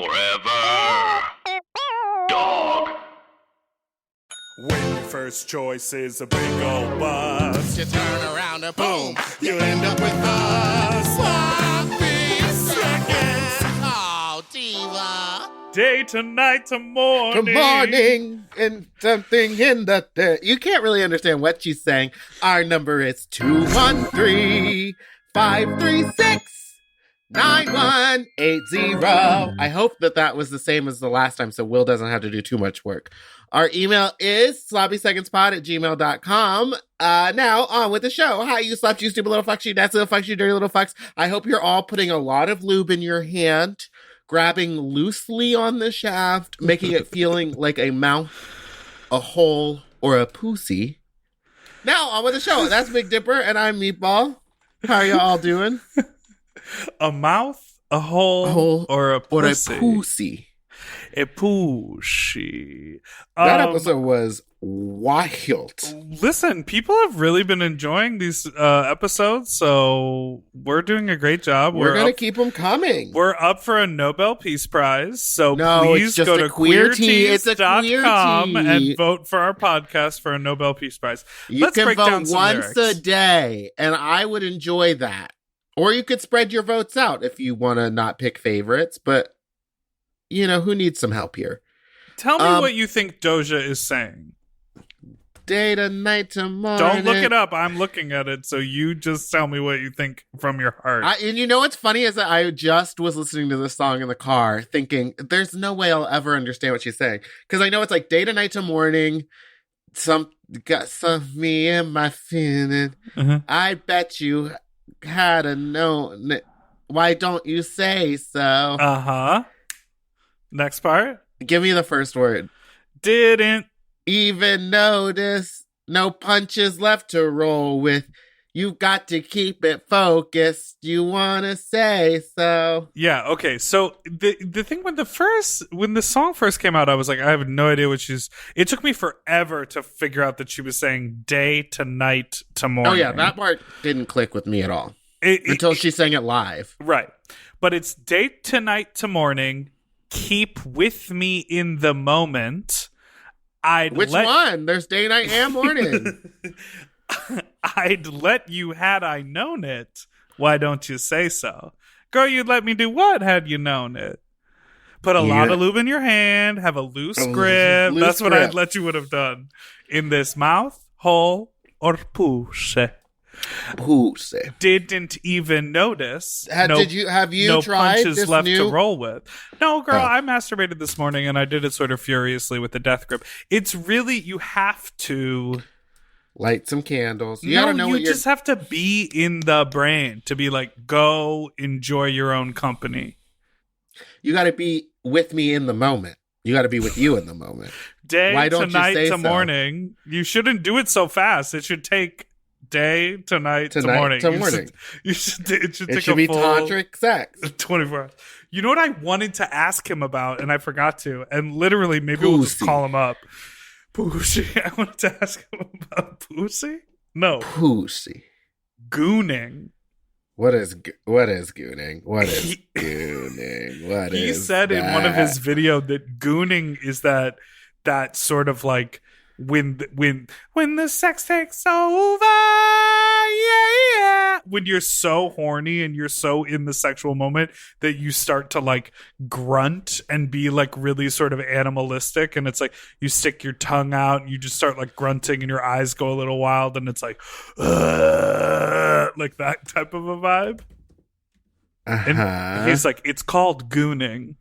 Forever. Dog. When your first choice is a big old bus, You turn around and boom, you end up with a sloppy seconds. Oh, diva. day to night to morning. Good morning, and something in the you can't really understand what she's saying. Our number is 213-536-9180. I hope that was the same as the last time, so Will doesn't have to do too much work. Our email is sloppysecondspod@gmail.com. Now, on with the show. Hi, you slops, you stupid little fucks, you nasty little fucks, you dirty little fucks. I hope you're all putting a lot of lube in your hand, grabbing loosely on the shaft, making it feeling like a mouth, a hole, or a pussy. Now, on with the show. That's Big Dipper, and I'm Meatball. How are y'all doing? A mouth, a hole, or a pussy. Or a pussy. A pussy. That episode was wild. Listen, people have really been enjoying these episodes, so we're doing a great job. We're going to keep them coming. We're up for a Nobel Peace Prize, so no, please go to queertees.com and tea. vote for our podcast for a Nobel Peace Prize. You can break down vote some once lyrics. a day, and I would enjoy that. Or you could spread your votes out if you want to not pick favorites, but, you know, who needs some help here? Tell me what you think Doja is saying. Day to night to morning. Don't look it up. I'm looking at it, so you just tell me what you think from your heart. And you know what's funny is that I just was listening to this song in the car thinking, there's no way I'll ever understand what she's saying. Because I know it's like day to night to morning, got some me in my feeling. Uh-huh. I bet you had a known it. Why don't you say so? Uh-huh. Next part. Give me the first word. Didn't even notice. No punches left to roll with. You've got to keep it focused. You want to say so. Yeah, okay. So the thing when the song first came out, I was like, I have no idea what it took me forever to figure out that she was saying day to night to morning. Oh yeah, that part didn't click with me at all. Until she sang it live. Right. But it's day to night to morning. Keep with me in the moment. Which one? There's day, night, and morning. I'd let you had I known it. Why don't you say so? Girl, you'd let me do what had you known it? Put a lot of lube in your hand, have a loose grip. That's what I'd let you would have done. In this mouth, hole, or pussy. Pussy. Didn't even notice. Have you tried punches this left new? to roll with. No, girl, I masturbated this morning and I did it sort of furiously with the death grip. It's really, you have to light some candles. You gotta know you just have to be in the brain to be like, go enjoy your own company. You gotta be with me in the moment. You gotta be with you in the moment. Day Why to don't night you say to so? morning. You shouldn't do it so fast. It should take day to night to morning. It should take be a full tantric sex. 24 hours. You know what I wanted to ask him about, and I forgot to, and literally maybe we'll just call him up. Pussy. I wanted to ask him about pussy? No. Pussy. Gooning. What is gooning? What is gooning? What he is said that? in one of his videos that gooning is that sort of like when the sex takes over, yeah. When you're so horny and you're so in the sexual moment that you start to like grunt and be like really sort of animalistic, and it's like you stick your tongue out and you just start like grunting and your eyes go a little wild and it's like that type of a vibe. And he's like, it's called gooning.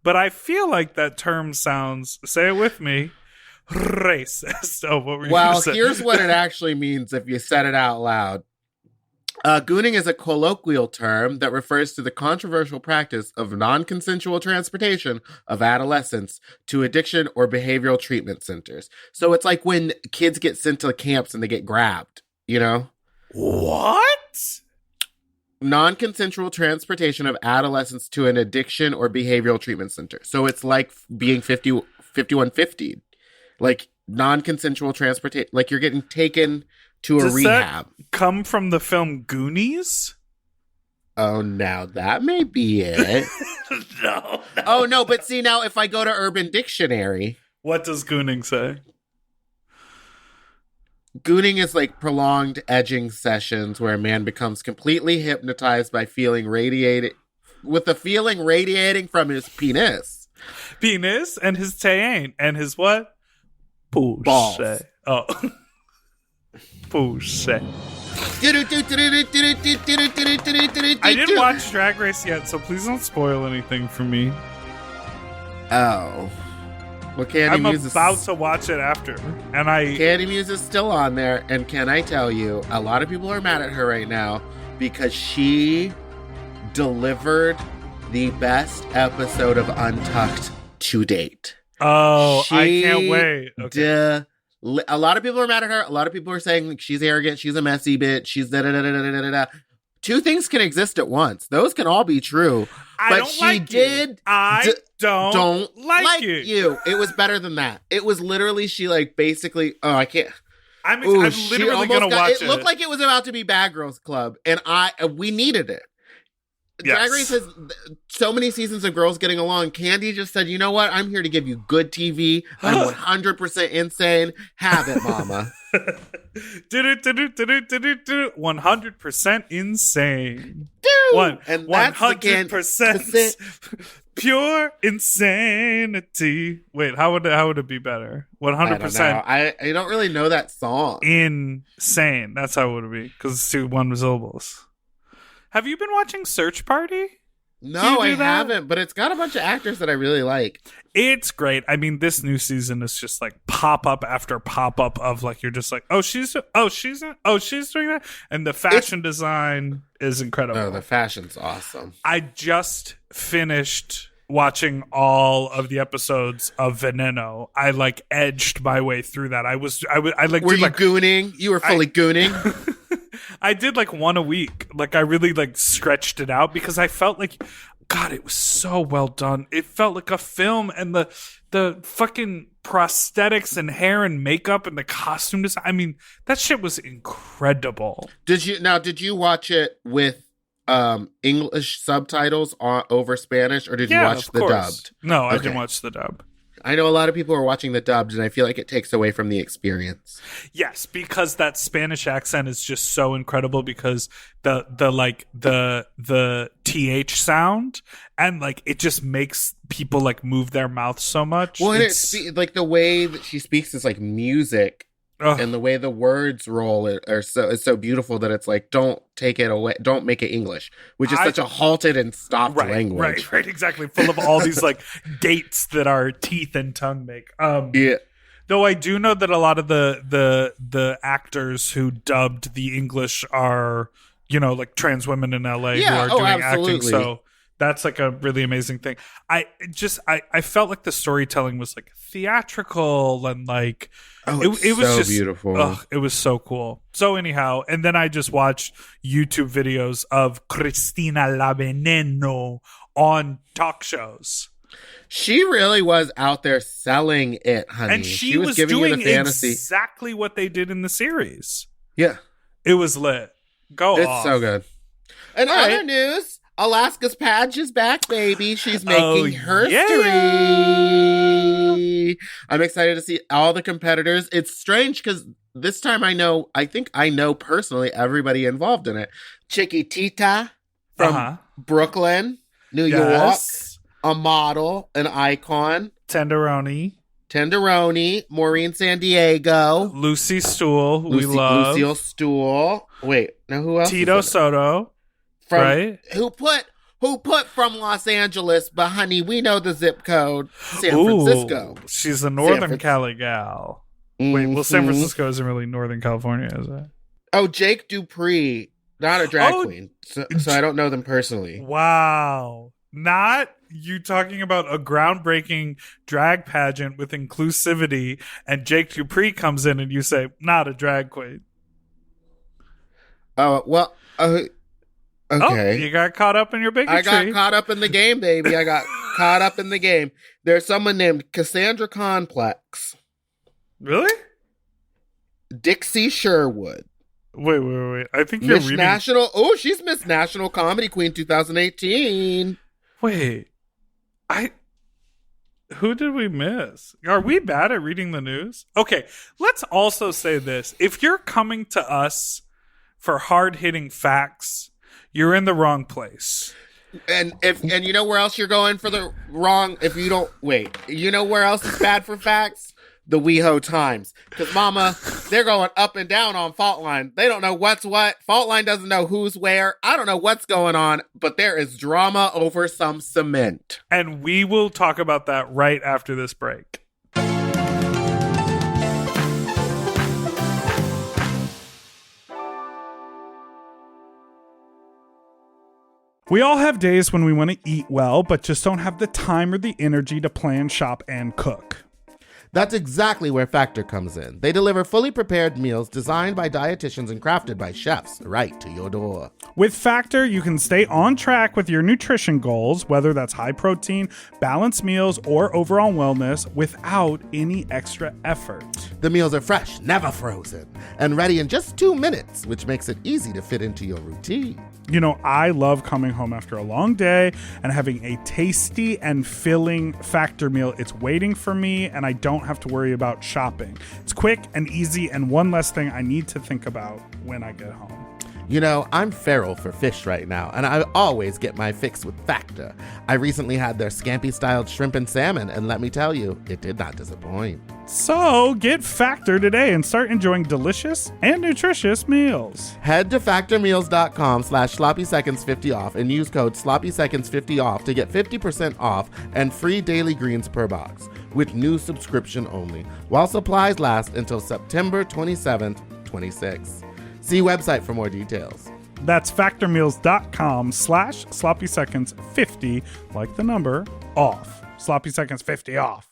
But I feel like that term sounds, say it with me, racist. Oh, what were you Well, gonna say? here's what it actually means if you said it out loud. Gooning is a colloquial term that refers to the controversial practice of non-consensual transportation of adolescents to addiction or behavioral treatment centers. So it's like when kids get sent to camps and they get grabbed, you know? What? Non-consensual transportation of adolescents to an addiction or behavioral treatment center. So it's like being 5150. Like non-consensual transportation, like you're getting taken to a rehab. That come from the film Goonies? Oh, now that may be it. No, Oh, no, but see, now if I go to Urban Dictionary, What does gooning say? gooning is like prolonged edging sessions where a man becomes completely hypnotized by with the feeling radiating from his penis. Penis and his taine and his what? Push. Balls. Oh. Push. I didn't watch Drag Race yet, so please don't spoil anything for me. Oh. Well, Candy I'm Muse about to watch it after, and Candy Muse is still on there, and can I tell you, a lot of people are mad at her right now because she delivered the best episode of Untucked to date. Oh, I She can't wait. Okay. A lot of people are mad at her. A lot of people are saying like, she's arrogant, she's a messy bitch, she's da da da da da da da. Two things can exist at once. Those can all be true. I don't like you. It was better than that. It was literally she like basically. Oh, I can't. I'm Ooh, literally gonna watch it. It looked like it was about to be Bad Girls Club, and we needed it. Yes. Drag Race has so many seasons of girls getting along. Candy just said, "You know what? I'm here to give you good TV. I'm 100% insane. Have it, mama." 100% insane. And that's 100% pure insanity. Wait, how would it be better? 100%. I don't really know that song. Insane. That's how it would be because it's two one syllables. Have you been watching Search Party? No, I haven't, but it's got a bunch of actors that I really like. It's great. I mean, this new season is just like pop up after pop up of like you're just like, she's doing that, and the fashion design is incredible. Oh, the fashion's awesome. I just finished watching all of the episodes of Veneno. I like edged my way through that. Were you gooning? You were fully gooning. I did like one a week. Like I really like stretched it out because I felt like, God, it was so well done. It felt like a film, and the fucking prosthetics and hair and makeup and the costume design. I mean, that shit was incredible. Did you watch it with English subtitles over Spanish, or did you watch the dubbed? No, I didn't watch the dub. I know a lot of people are watching the dubbed, and I feel like it takes away from the experience. Yes, because that Spanish accent is just so incredible because the TH sound, and like it just makes people like move their mouth so much. Well, it's like the way that she speaks is like music. And the way the words roll it's so beautiful that it's like, don't take it away, don't make it English, which is such a halted and stopped language. Right, exactly. Full of all these like gates that our teeth and tongue make. Yeah. Though I do know that a lot of the actors who dubbed the English are, like trans women in LA who are doing absolutely. acting. So that's like a really amazing thing. I felt like the storytelling was like theatrical and like it was so just beautiful. It was so cool. So anyhow, and then I just watched YouTube videos of Cristina La Veneno on talk shows. She really was out there selling it, honey. And she was giving doing you the fantasy. Exactly what they did in the series. Yeah. It was lit. It's so good. And other news, Alaska's Paige is back, baby. She's making history. Yeah. I'm excited to see all the competitors. It's strange because this time I think I know personally everybody involved in it. Chiquitita from Brooklyn, New York, a model, an icon. Tenderoni, Maureen San Diego. Lucy Stool, we love. Lucille Stool. Wait, now who else? Tito Soto. Right? Who put from Los Angeles, but honey, we know the zip code, San Francisco. She's a Northern Cali gal. Mm-hmm. Wait, well, San Francisco isn't really Northern California, is it? Oh, Jake Dupree, not a drag queen, so I don't know them personally. Wow. Not you talking about a groundbreaking drag pageant with inclusivity, and Jake Dupree comes in and you say, not a drag queen. Oh, well, okay. Oh, you got caught up in your bigotry. I got caught up in the game, baby. I got caught up in the game. There's someone named Cassandra Complex. Really? Dixie Sherwood. Wait. I think you're reading... She's Miss National Comedy Queen 2018. Wait. Who did we miss? Are we bad at reading the news? Okay, let's also say this. If you're coming to us for hard-hitting facts, you're in the wrong place. And you know where else you're going for the wrong? If you don't wait, you know where else is bad for facts? The WeHo Times. Because mama, they're going up and down on fault line. They don't know what's what. Fault line doesn't know who's where. I don't know what's going on, but there is drama over some cement. And we will talk about that right after this break. We all have days when we want to eat well, but just don't have the time or the energy to plan, shop, and cook. That's exactly where Factor comes in. They deliver fully prepared meals designed by dietitians and crafted by chefs right to your door. With Factor, you can stay on track with your nutrition goals, whether that's high protein, balanced meals, or overall wellness, without any extra effort. The meals are fresh, never frozen, and ready in just 2 minutes, which makes it easy to fit into your routine. You know, I love coming home after a long day and having a tasty and filling Factor meal. It's waiting for me, and I don't have to worry about shopping. It's quick and easy, and one less thing I need to think about when I get home. You know, I'm feral for fish right now, and I always get my fix with Factor. I recently had their scampi-styled shrimp and salmon, and let me tell you, it did not disappoint. So get Factor today and start enjoying delicious and nutritious meals. Head to factormeals.com/sloppyseconds50off and use code sloppyseconds50off to get 50% off and free daily greens per box with new subscription only, while supplies last until September 27th, 26. See website for more details. That's factormeals.com/sloppyseconds50, like the number, off. Sloppy Seconds 50 off.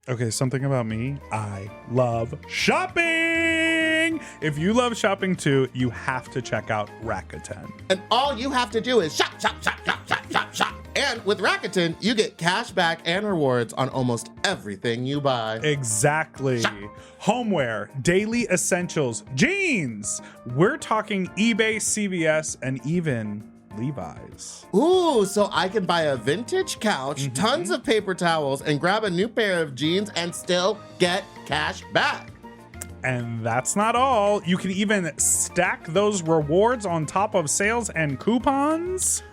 Okay, something about me. I love shopping. If you love shopping too, you have to check out Rakuten. And all you have to do is shop, shop, shop, shop, shop, shop, shop. And with Rakuten, you get cash back and rewards on almost everything you buy. Exactly. Shop. Homeware, daily essentials, jeans. We're talking eBay, CVS, and even Levi's. Ooh, so I can buy a vintage couch, tons of paper towels, and grab a new pair of jeans and still get cash back. And that's not all. You can even stack those rewards on top of sales and coupons.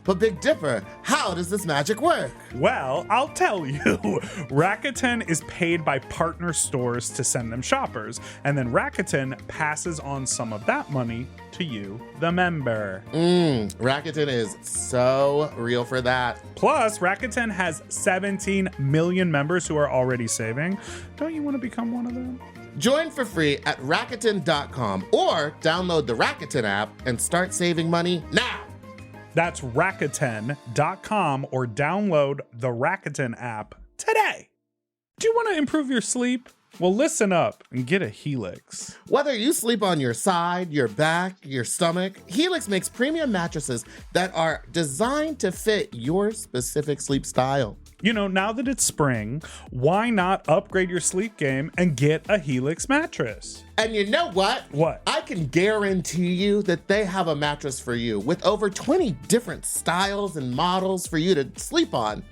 But Big Dipper, how does this magic work? Well, I'll tell you. Rakuten is paid by partner stores to send them shoppers, and then Rakuten passes on some of that money to you, the member. Rakuten is so real for that. Plus, Rakuten has 17 million members who are already saving. Don't you want to become one of them? Join for free at Rakuten.com or download the Rakuten app and start saving money now. That's Rakuten.com or download the Rakuten app today. Do you want to improve your sleep? Well, listen up and get a Helix. Whether you sleep on your side, your back, your stomach, Helix makes premium mattresses that are designed to fit your specific sleep style. You know, now that it's spring, why not upgrade your sleep game and get a Helix mattress? And you know what? What? I can guarantee you that they have a mattress for you with over 20 different styles and models for you to sleep on.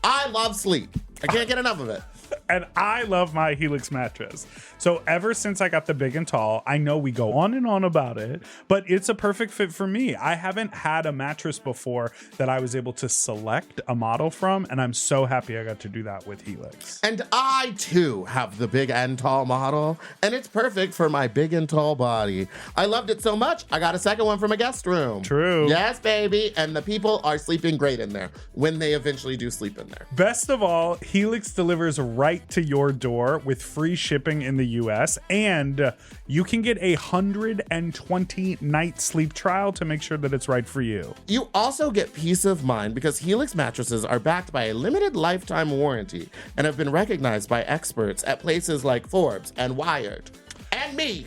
I love sleep. I can't get enough of it. And I love my Helix mattress. So ever since I got the big and tall, I know we go on and on about it, but it's a perfect fit for me. I haven't had a mattress before that I was able to select a model from, and I'm so happy I got to do that with Helix. And I too have the big and tall model, and it's perfect for my big and tall body. I loved it so much, I got a second one from a guest room. True. Yes, baby. And the people are sleeping great in there when they eventually do sleep in there. Best of all, Helix delivers right to your door with free shipping in the US, and you can get a 120-night sleep trial to make sure that it's right for you. You also get peace of mind because Helix mattresses are backed by a limited lifetime warranty and have been recognized by experts at places like Forbes and Wired. And me.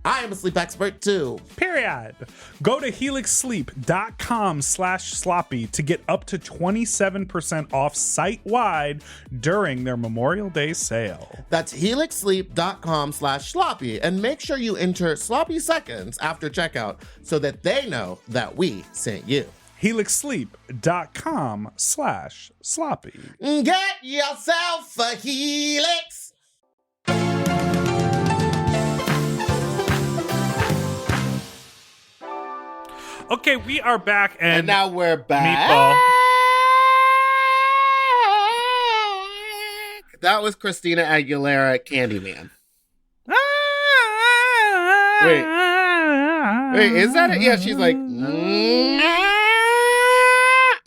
I am a sleep expert too. Period. Go to helixsleep.com/sloppy to get up to 27% off site-wide during their Memorial Day sale. That's helixsleep.com/sloppy, and make sure you enter sloppy seconds after checkout so that they know that we sent you. helixsleep.com/sloppy. Get yourself a Helix. Okay, we are back, And now we're back. Meatball. That was Christina Aguilera, Candyman. Wait, is that it? Yeah, she's like...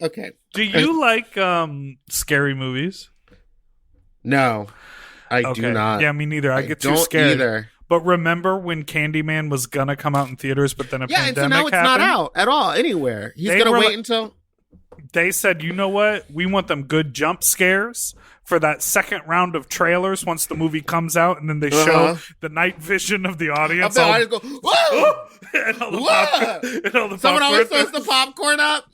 Okay. Do you like scary movies? No, I do not. Yeah, me neither. I get too don't scared. Either. But remember when Candyman was gonna come out in theaters, but then a pandemic and so now it's happened? not out at all anywhere. He's They gonna were wait like- until... They said, you know what? We want them good jump scares for that second round of trailers once the movie comes out, and then they show the night vision of the audience. I just go, whoa! and all the Whoa! popcorn, and all the Someone always popcorn. throws the popcorn up.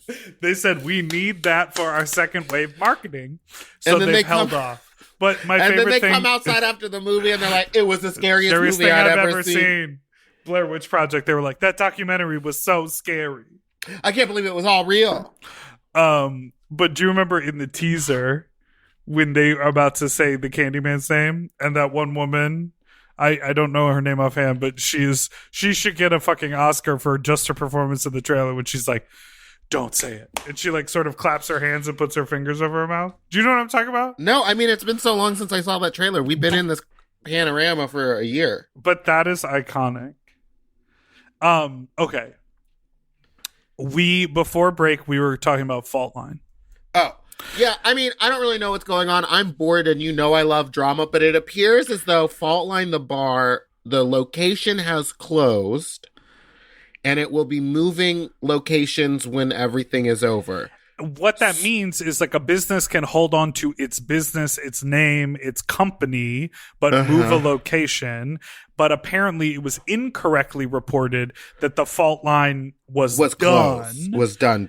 They said, we need that for our second wave marketing. So And then they've they held come- off. But my And favorite then they thing... come outside after the movie and they're like, it was the scariest movie thing I'd I've ever seen. Blair Witch Project. They were like, that documentary was so scary. I can't believe it was all real. But do you remember in the teaser when they are about to say the Candyman's name and that one woman, I don't know her name offhand, but she should get a fucking Oscar for just her performance in the trailer when she's like, don't say it. And she like sort of claps her hands and puts her fingers over her mouth. Do you know what I'm talking about? No, I mean, it's been so long since I saw that trailer. We've been in this panorama for a year. But that is iconic. Okay. Before break, we were talking about Fault Line. Oh, yeah. I mean, I don't really know what's going on. I'm bored, and you know I love drama, but it appears as though Fault Line, the bar, the location has closed, and it will be moving locations when everything is over. What that means is like a business can hold on to its business, its name, its company, but move a location. But apparently it was incorrectly reported that the Fault Line was done. Closed. Was done.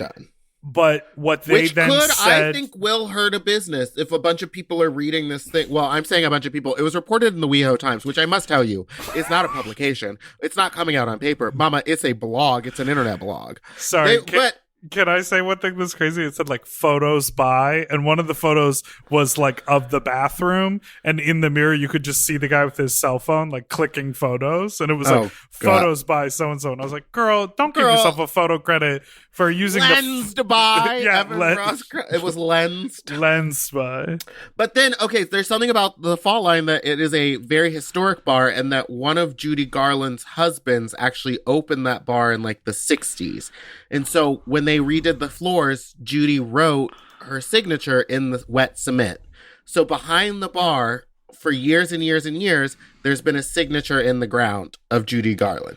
But what they Which then could, said... I think, will hurt a business if a bunch of people are reading this thing. Well, I'm saying a bunch of people. It was reported in the WeHo Times, which I must tell you, is not a publication. It's not coming out on paper. Mama, it's a blog. It's an internet blog. Sorry, can I say one thing that's crazy? It said like photos by, and one of the photos was like of the bathroom, and in the mirror you could just see the guy with his cell phone like clicking photos, and it was like photos by so and so, and I was like, girl, don't give yourself a photo credit for using lensed by. Evan lens. Ross. It was lensed by. But then, okay, there's something about the Fault Line that it is a very historic bar, and that one of Judy Garland's husbands actually opened that bar in like the 60s. And so when they redid the floors, Judy wrote her signature in the wet cement. So behind the bar, for years and years and years, there's been a signature in the ground of Judy Garland.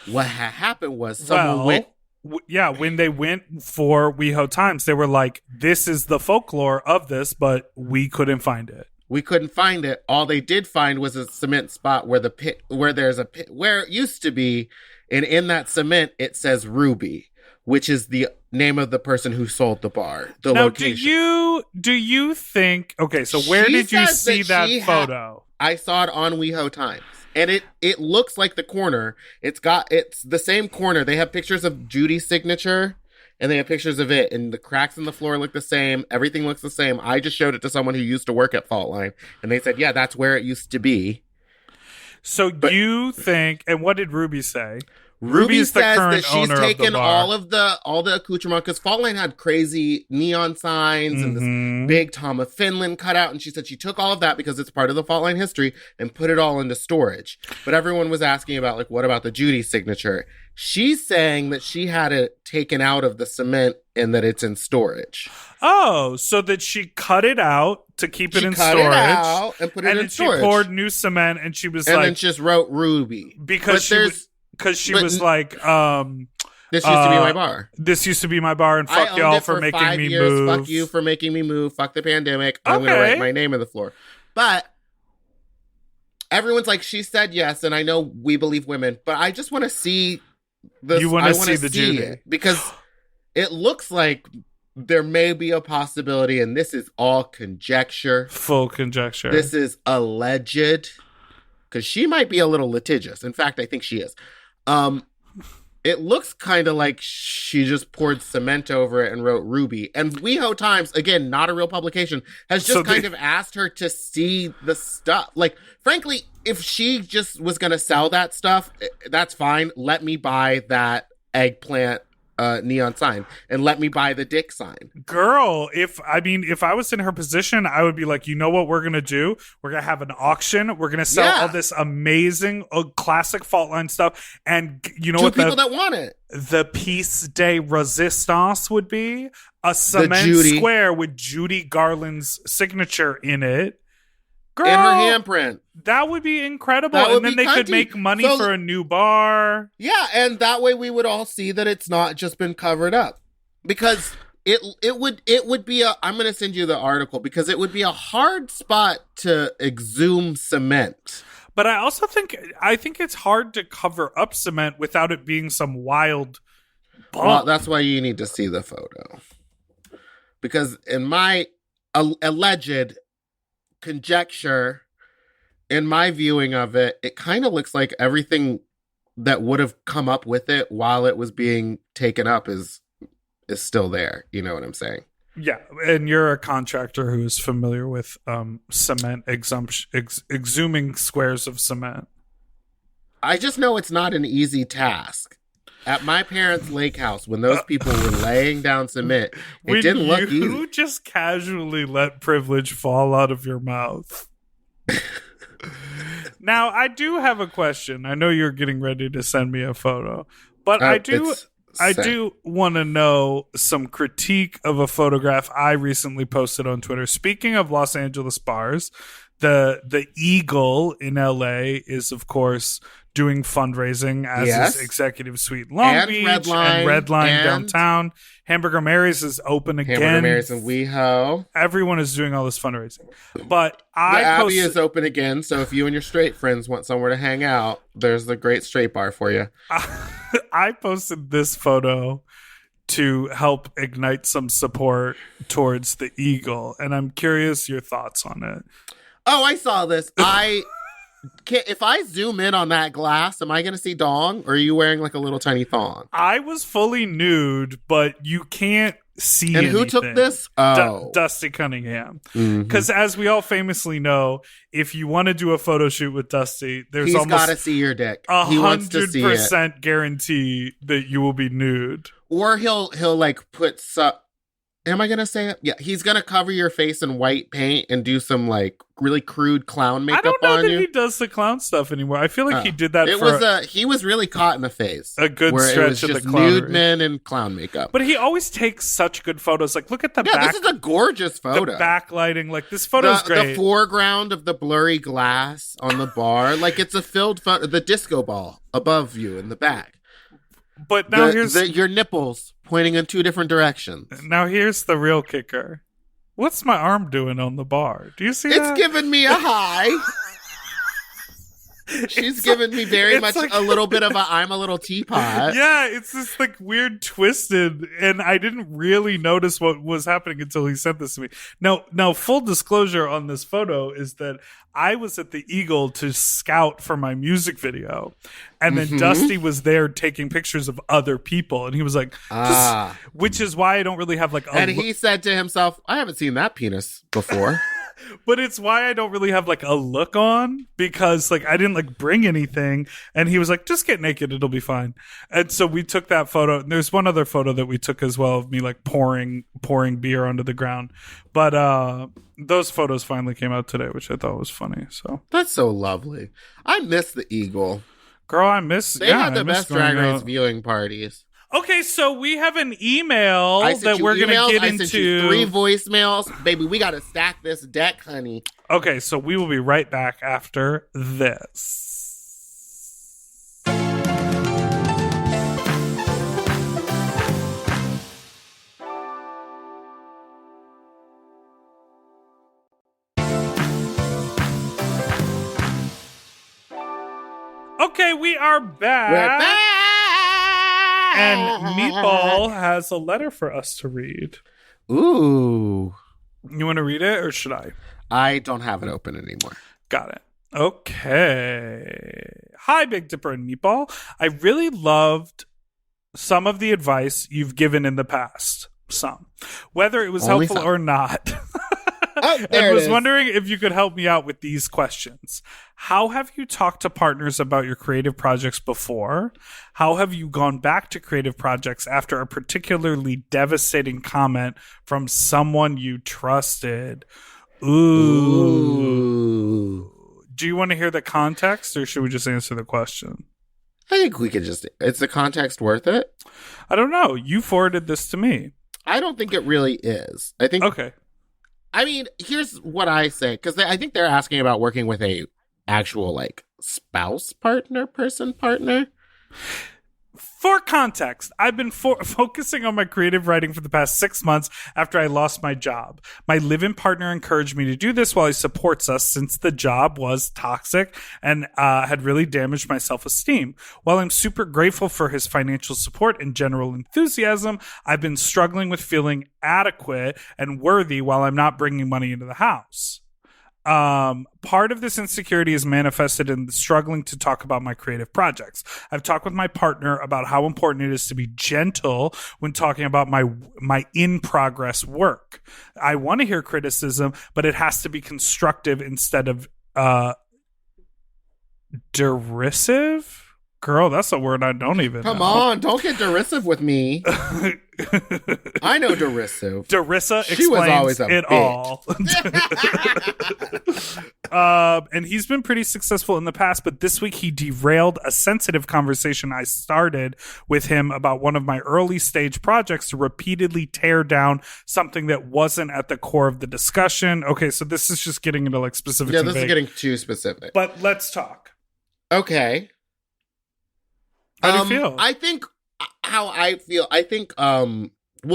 What happened was someone went... when they went for WeHo Times, they were like, this is the folklore of this, but we couldn't find it. We couldn't find it. All they did find was a cement spot where there's a pit, where it used to be, and in that cement, it says Ruby, which is the name of the person who sold the bar, the location. Do you think... Okay, so where did you see that photo? I saw it on WeHo Times. And it looks like the corner. It's the same corner. They have pictures of Judy's signature, and they have pictures of it, and the cracks in the floor look the same. Everything looks the same. I just showed it to someone who used to work at Fault Line, and they said, yeah, that's where it used to be. So you think... And what did Ruby say? Ruby says that she's taken all of the accoutrement, because Fault Line had crazy neon signs and this big Tom of Finland cutout, and she said she took all of that because it's part of the Fault Line history and put it all into storage. But everyone was asking about, like, what about the Judy signature? She's saying that she had it taken out of the cement and that it's in storage. Oh, so that she cut it out to keep it in storage. She cut it out and put it in storage. And she poured new cement, and she was and then just wrote Ruby. Because she was like, this used to be my bar. This used to be my bar, and fuck y'all for making me move. Fuck you for making me move. Fuck the pandemic. I'm going to write my name on the floor. But everyone's like, she said yes, and I know we believe women, but I just want to see this. You want to see the Judy. Because it looks like there may be a possibility, and this is all conjecture. Full conjecture. This is alleged, because she might be a little litigious. In fact, I think she is. it looks kind of like she just poured cement over it and wrote Ruby. And WeHo Times, again, not a real publication, has just kind of asked her to see the stuff. Like, frankly, if she just was going to sell that stuff, that's fine. Let me buy that eggplant neon sign and let me buy the dick sign. Girl, if I was in her position, I would be like, you know what we're gonna do? We're gonna have an auction. We're gonna sell all this amazing classic fault line stuff, and you know to what? People that want it. The piece de resistance would be a cement square with Judy Garland's signature in it. Girl, and her handprint. That would be incredible. And then they could make money for a new bar. Yeah, and that way we would all see that it's not just been covered up. Because it would be I'm going to send you the article, because it would be a hard spot to exhume cement. But I also think it's hard to cover up cement without it being some wild bump. Well, that's why you need to see the photo. Because in my alleged conjecture, in my viewing of it, it kind of looks like everything that would have come up with it while it was being taken up is still there. You know what I'm saying? Yeah, and you're a contractor who's familiar with cement exhuming squares of cement. I just know it's not an easy task. At my parents' lake house, when those people were laying down cement, it didn't look easy. You just casually let privilege fall out of your mouth. Now, I do have a question. I know you're getting ready to send me a photo, but I do want to know some critique of a photograph I recently posted on Twitter. Speaking of Los Angeles bars, the Eagle in LA is, of course, doing fundraising as is Executive Suite Long Beach and Red Line downtown. Hamburger Mary's is open again. Hamburger Mary's and WeHo. Everyone is doing all this fundraising. But the Abbey is open again, so if you and your straight friends want somewhere to hang out, there's the great straight bar for you. I posted this photo to help ignite some support towards the Eagle, and I'm curious your thoughts on it. Oh, I saw this. If I zoom in on that glass, am I going to see dong, or are you wearing like a little tiny thong? I was fully nude, but you can't see anything. And who took this? Oh. Dusty Cunningham. Because as we all famously know, if you want to do a photo shoot with Dusty, he's got to see your dick. 100% guarantee that you will be nude. Or he'll like put am I going to say it? Yeah, he's going to cover your face in white paint and do some like really crude clown makeup on you. I don't know that he does the clown stuff anymore. I feel like he did that he was really caught in the face. A good stretch of the clownery. Nude men and clown makeup. But he always takes such good photos. Like, look at the back. Yeah, this is a gorgeous photo. The backlighting, like this photo's great. The foreground of the blurry glass on the bar, like it's a filled photo. The disco ball above you in the back. But now your nipples pointing in two different directions. Now here's the real kicker. What's my arm doing on the bar? Do you see that? It's giving me a high. She's giving me very much like, a little bit of I'm a little teapot. Yeah, it's this like weird twisted, and I didn't really notice what was happening until he sent this to me. Now, full disclosure on this photo is that I was at the Eagle to scout for my music video, and then Dusty was there taking pictures of other people, and he was like, which is why I don't really have like and he said to himself, I haven't seen that penis before. But it's why I don't really have like a look on, because like I didn't like bring anything, and he was like, just get naked, it'll be fine. And so we took that photo, and there's one other photo that we took as well of me like pouring beer onto the ground. But those photos finally came out today, which I thought was funny. So that's so lovely. I miss the Eagle. Girl, I miss they had the best Drag Race viewing parties. Okay, so we have an email that we're going to get into. I sent you 3 voicemails. Baby, we got to stack this deck, honey. Okay, so we will be right back after this. Okay, we are back. We're back. And Meatball has a letter for us to read. Ooh. You want to read it, or should I? I don't have it open anymore. Got it. Okay. Hi, Big Dipper and Meatball. I really loved some of the advice you've given in the past. Some. Whether it was Only helpful some. or not. Oh, there I it was is. wondering if you could help me out with these questions. How have you talked to partners about your creative projects before? How have you gone back to creative projects after a particularly devastating comment from someone you trusted? Ooh. Do you want to hear the context, or should we just answer the question? I think we could just. Is the context worth it? I don't know. You forwarded this to me. I don't think it really is. I think. Okay. I mean, here's what I say, because I think they're asking about working with a actual like spouse partner. For context, I've been focusing on my creative writing for the past 6 months after I lost my job. My live-in partner encouraged me to do this while he supports us since the job was toxic and had really damaged my self-esteem. While I'm super grateful for his financial support and general enthusiasm, I've been struggling with feeling adequate and worthy while I'm not bringing money into the house. Part of this insecurity is manifested in struggling to talk about my creative projects. I've talked with my partner about how important it is to be gentle when talking about my in progress work. I want to hear criticism, but it has to be constructive instead of derisive. Girl, that's a word I don't even Come know. on, don't get derisive with me. I know derisive. Darissa She was always explains a it all. And he's been pretty successful in the past, but this week he derailed a sensitive conversation I started with him about one of my early stage projects to repeatedly tear down something that wasn't at the core of the discussion. Okay, so this is just getting into like specifics. Yeah, this is getting too specific. But let's talk. Okay. How do you feel? I think how I feel. I think well,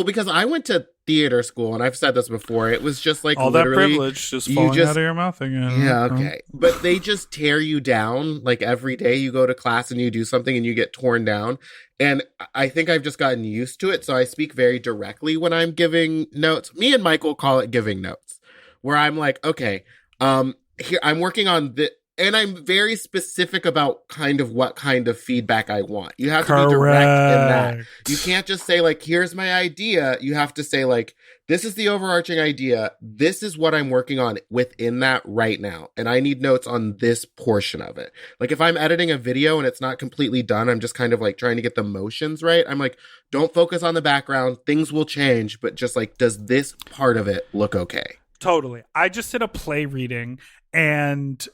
because I went to theater school, and I've said this before. It was just like all that literally privilege just falling out of your mouth again. Yeah, okay. But they just tear you down. Like every day you go to class and you do something and you get torn down. And I think I've just gotten used to it. So I speak very directly when I'm giving notes. Me and Michael call it giving notes, where I'm like, okay, here I'm working on the. And I'm very specific about kind of what kind of feedback I want. You have to be direct in that. You can't just say like, here's my idea. You have to say like, this is the overarching idea. This is what I'm working on within that right now. And I need notes on this portion of it. Like if I'm editing a video and it's not completely done, I'm just kind of like trying to get the motions right. I'm like, don't focus on the background. Things will change, but just like, does this part of it look okay? Totally. I just did a play reading and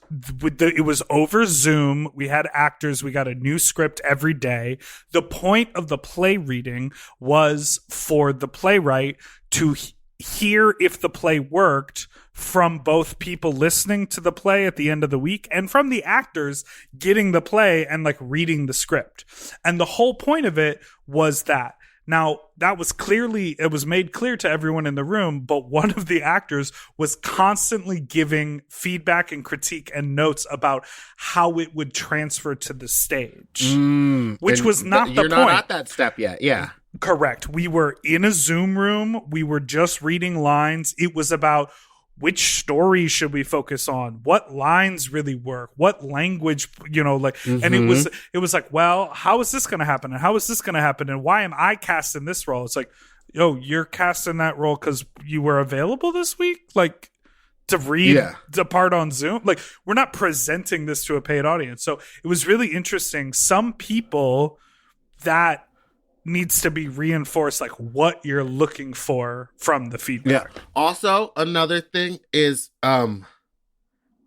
it was over Zoom. We had actors. We got a new script every day. The point of the play reading was for the playwright to hear if the play worked from both people listening to the play at the end of the week and from the actors getting the play and like reading the script. And the whole point of it was that. Now, that was it was made clear to everyone in the room, but one of the actors was constantly giving feedback and critique and notes about how it would transfer to the stage, which was not the point. You're not at that step yet, yeah. Correct. We were in a Zoom room. We were just reading lines. It was about which story should we focus on? What lines really work? What language, and it was like, well, how is this going to happen? And how is this going to happen? And why am I cast in this role? It's like, yo, you're cast in that role because you were available this week? Like to read the part on Zoom? Like we're not presenting this to a paid audience. So it was really interesting. Some people that needs to be reinforced, like what you're looking for from the feedback. Yeah. Also, another thing is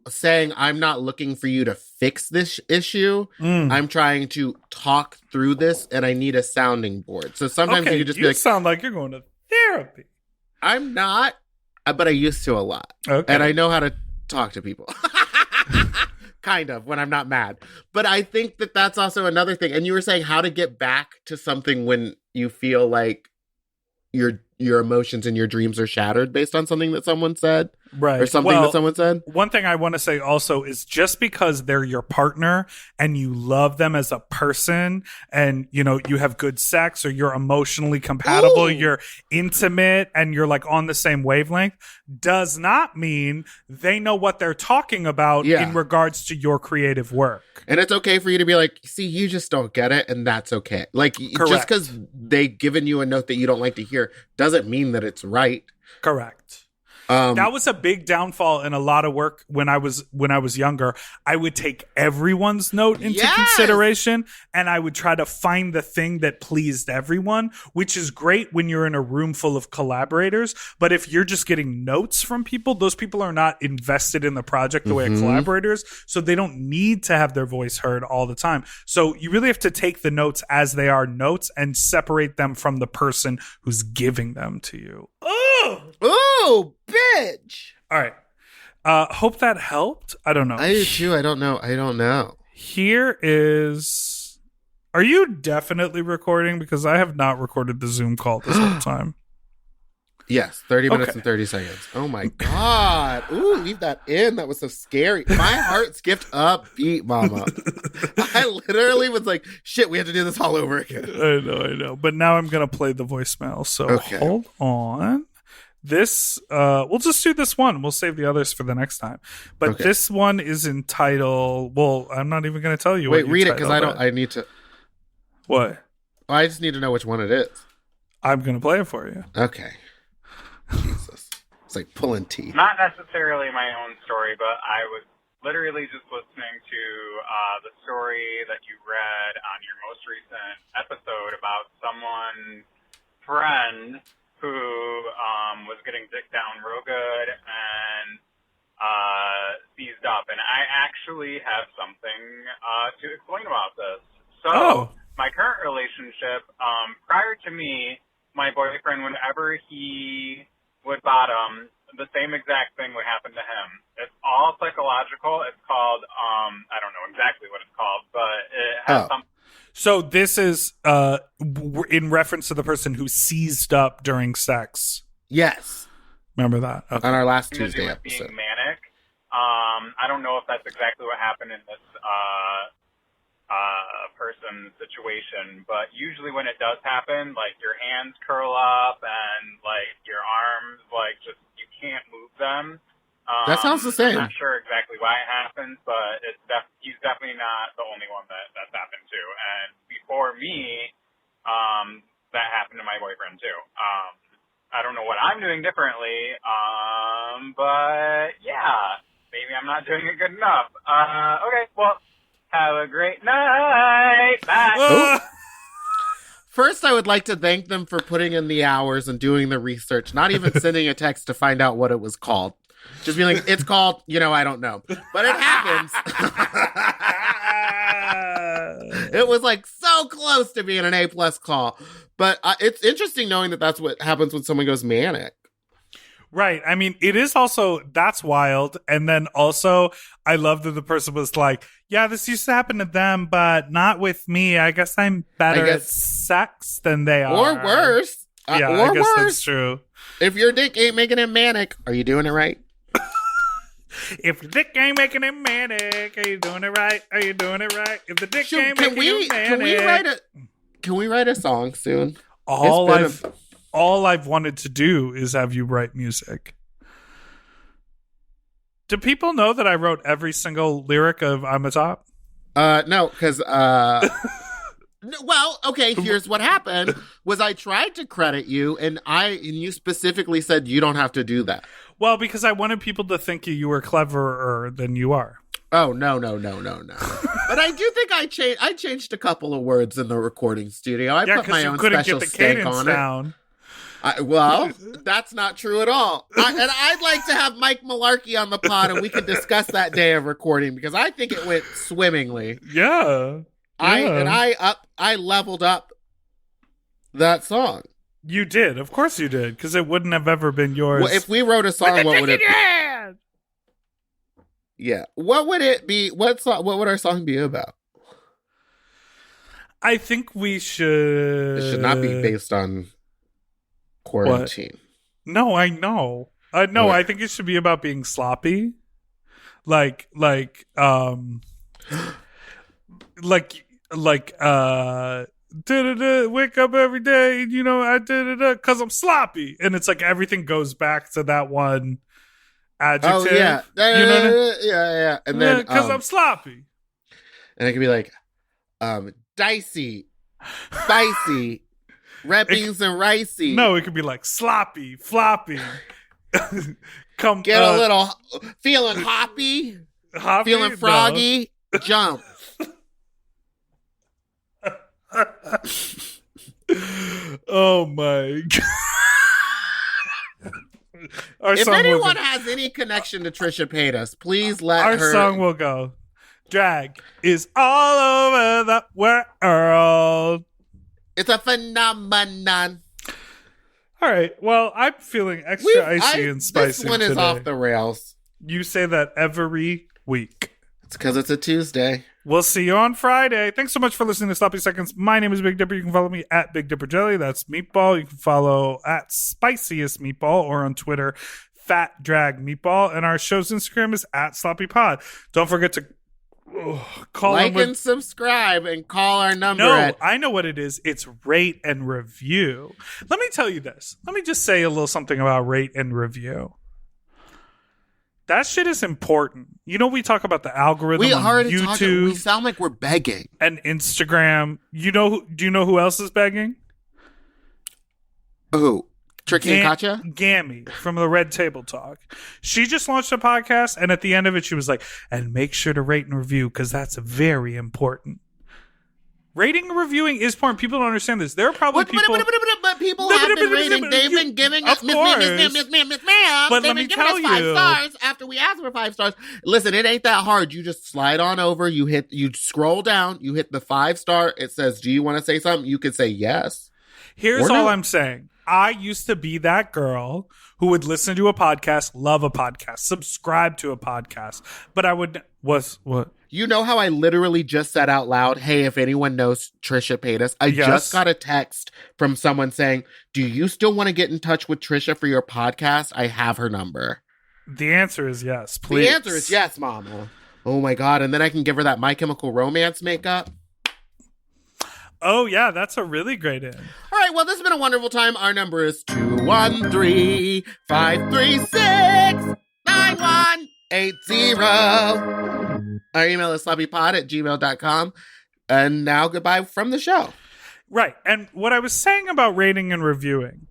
saying I'm not looking for you to fix this issue. I'm trying to talk through this, and I need a sounding board. So sometimes you just be like, sound like you're going to therapy. I'm not, but I used to a lot. Okay. And I know how to talk to people. Kind of, when I'm not mad. But I think that that's also another thing. And you were saying how to get back to something when you feel like your emotions and your dreams are shattered based on something that someone said. Right. or something that someone said. One thing I want to say also is just because they're your partner and you love them as a person and, you know, you have good sex or you're emotionally compatible, Ooh. you're intimate and you're like on the same wavelength does not mean they know what they're talking about in regards to your creative work. And it's okay for you to be like, see, you just don't get it. And that's okay. Like, just because they've given you a note that you don't like to hear doesn't mean that it's right. Correct. That was a big downfall in a lot of work when I was younger. I would take everyone's note into consideration and I would try to find the thing that pleased everyone, which is great when you're in a room full of collaborators. But if you're just getting notes from people, those people are not invested in the project the way a collaborator is. So they don't need to have their voice heard all the time. So you really have to take the notes as they are notes and separate them from the person who's giving them to you. Oh, bitch. All right. Hope that helped. I don't know. I do too. I don't know. Here is. Are you definitely recording? Because I have not recorded the Zoom call this whole time. Yes, 30 minutes and 30 seconds. Oh my God. Ooh, leave that in. That was so scary. My heart skipped a beat, mama. I literally was like, shit, we have to do this all over again. I know. But now I'm going to play the voicemail. So hold on. This, we'll just do this one. We'll save the others for the next time. But this one is entitled, well, I'm not even going to tell you. Wait, read it because I need to. What? I just need to know which one it is. I'm going to play it for you. Okay. Jesus. It's like pulling teeth. Not necessarily my own story, but I was literally just listening to the story that you read on your most recent episode about someone's friend who was getting dicked down real good and seized up. And I actually have something to explain about this. So my current relationship, prior to me, my boyfriend, whenever he would bottom, the same exact thing would happen to him. It's all psychological. It's called, I don't know exactly what it's called, but it has some. So this is in reference to the person who seized up during sex. Yes. Remember that? Okay. On our last Tuesday episode. Being manic. I don't know if that's exactly what happened in this person's situation, but usually when it does happen, like your hands curl up and like your arms, like just you can't move them. That sounds the same. I'm not sure exactly why it happens, but he's definitely not the only one that's happened to. And before me, that happened to my boyfriend too. I don't know what I'm doing differently, but yeah, maybe I'm not doing it good enough. Okay, well. Have a great night. Bye. First, I would like to thank them for putting in the hours and doing the research, not even sending a text to find out what it was called. Just being like, it's called, I don't know. But it happens. It was like so close to being an A+ call. But it's interesting knowing that that's what happens when someone goes manic. Right. I mean, it is also, that's wild. And then also, I love that the person was like, yeah, this used to happen to them, but not with me. I guess I'm better at sex than they are. Or worse. Yeah, or I guess worse. That's true. If your dick ain't making him manic, are you doing it right? If the dick ain't making him manic, are you doing it right? Are you doing it right? If the dick ain't making him manic. Can we write a song soon? All I've wanted to do is have you write music. Do people know that I wrote every single lyric of I'm a Top? No, because well, okay, here's what happened was I tried to credit you and you specifically said you don't have to do that. Well, because I wanted people to think you were cleverer than you are. Oh, no. But I do think I changed a couple of words in the recording studio. I put my own special stank on it. Well, that's not true at all. And I'd like to have Mike Malarkey on the pod and we can discuss that day of recording because I think it went swimmingly. Yeah. I leveled up that song. You did. Of course you did. Because it wouldn't have ever been yours. Well, if we wrote a song, what would it be? Yeah. What would it be? What would our song be about? I think we should... It should not be based on quarantine. What? No, I know. No, I think it should be about being sloppy. Like, wake up every day, I because I'm sloppy. And it's like everything goes back to that one adjective. Oh, yeah. You know what I mean? Yeah. And then, because I'm sloppy. And it could be like, dicey, spicy, red beans and ricey. No, it could be like sloppy, floppy. Come Get a little, feeling hoppy, feeling froggy, jump. Oh my God. If anyone has any connection to Trisha Paytas, please let our her. song will go. Drag is all over the world. It's a phenomenon. All right. Well, I'm feeling extra icy and spicy. This one is today. off the rails. You say that every week. It's because it's a Tuesday. We'll see you on Friday. Thanks so much for listening to Sloppy Seconds. My name is Big Dipper. You can follow me at Big Dipper Jelly. That's Meatball. You can follow at Spiciest Meatball or on Twitter, Fat Drag Meatball. And our show's Instagram is at Sloppy Pod. Don't forget to call and subscribe and call our number. I know what it is. It's rate and review. Let me tell you this. Let me just say a little something about rate and review. That shit is important. We talk about the algorithm on YouTube. We sound like we're begging. And Instagram. Do you know who else is begging? Who? Tricky and Katya? Gammy from the Red Table Talk. She just launched a podcast, and at the end of it, she was like, and make sure to rate and review, because that's very important. Rating and reviewing is important. People don't understand this. There are probably people... But people have been rating. They've been giving us... Miss ma'am. But They've let me been giving us 5 stars after we asked for 5 stars. Listen, it ain't that hard. You just slide on over. You scroll down. You hit the 5-star. It says, do you want to say something? You can say yes. Here's all I'm saying. I used to be that girl who would listen to a podcast, love a podcast, subscribe to a podcast, but I would... What? You know how I literally just said out loud, hey, if anyone knows Trisha Paytas, I just got a text from someone saying, do you still want to get in touch with Trisha for your podcast? I have her number. The answer is yes, please. The answer is yes, mama. Oh my God. And then I can give her that My Chemical Romance makeup. Oh, yeah, that's a really great end. All right, well, this has been a wonderful time. Our number is 213-536-9180. Our email is sloppypod@gmail.com. And now goodbye from the show. Right. And what I was saying about rating and reviewing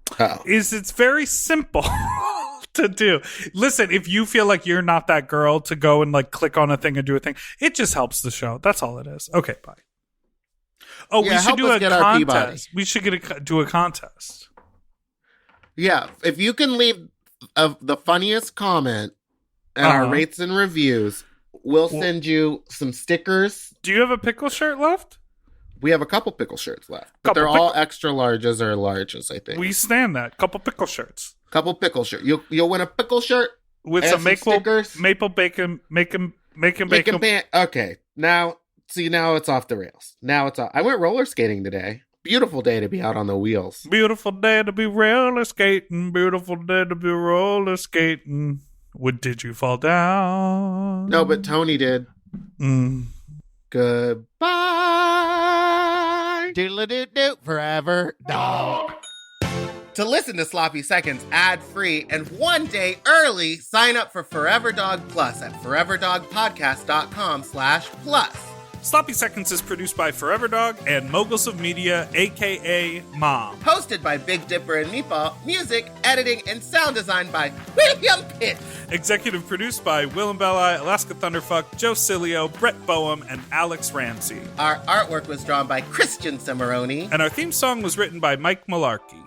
is it's very simple to do. Listen, if you feel like you're not that girl to go and click on a thing and do a thing, it just helps the show. That's all it is. Okay, bye. Oh, yeah, we should do a contest. We should do a contest. Yeah, if you can leave the funniest comment and our rates and reviews, we'll send you some stickers. Do you have a pickle shirt left? We have a couple pickle shirts left, but they're all extra larges or larges, I think. We stand that. Couple pickle shirts. Couple pickle shirt. You'll win a pickle shirt with some stickers. Maple bacon, bacon. Okay, now it's off the rails. Now it's off. I went roller skating today. Beautiful day to be out on the wheels. Beautiful day to be roller skating. Beautiful day to be roller skating. Did you fall down? No, but Tony did. Goodbye. Doodle-doo-doo, forever dog. To listen to Sloppy Seconds ad-free and one day early, sign up for Forever Dog Plus at foreverdogpodcast.com/plus. Sloppy Seconds is produced by Forever Dog and Moguls of Media, a.k.a. Mom. Hosted by Big Dipper and Meatball. Music, editing, and sound design by William Pitts. Executive produced by Willem Belli, Alaska Thunderfuck, Joe Cilio, Brett Boehm, and Alex Ramsey. Our artwork was drawn by Christian Cimarroni. And our theme song was written by Mike Malarkey.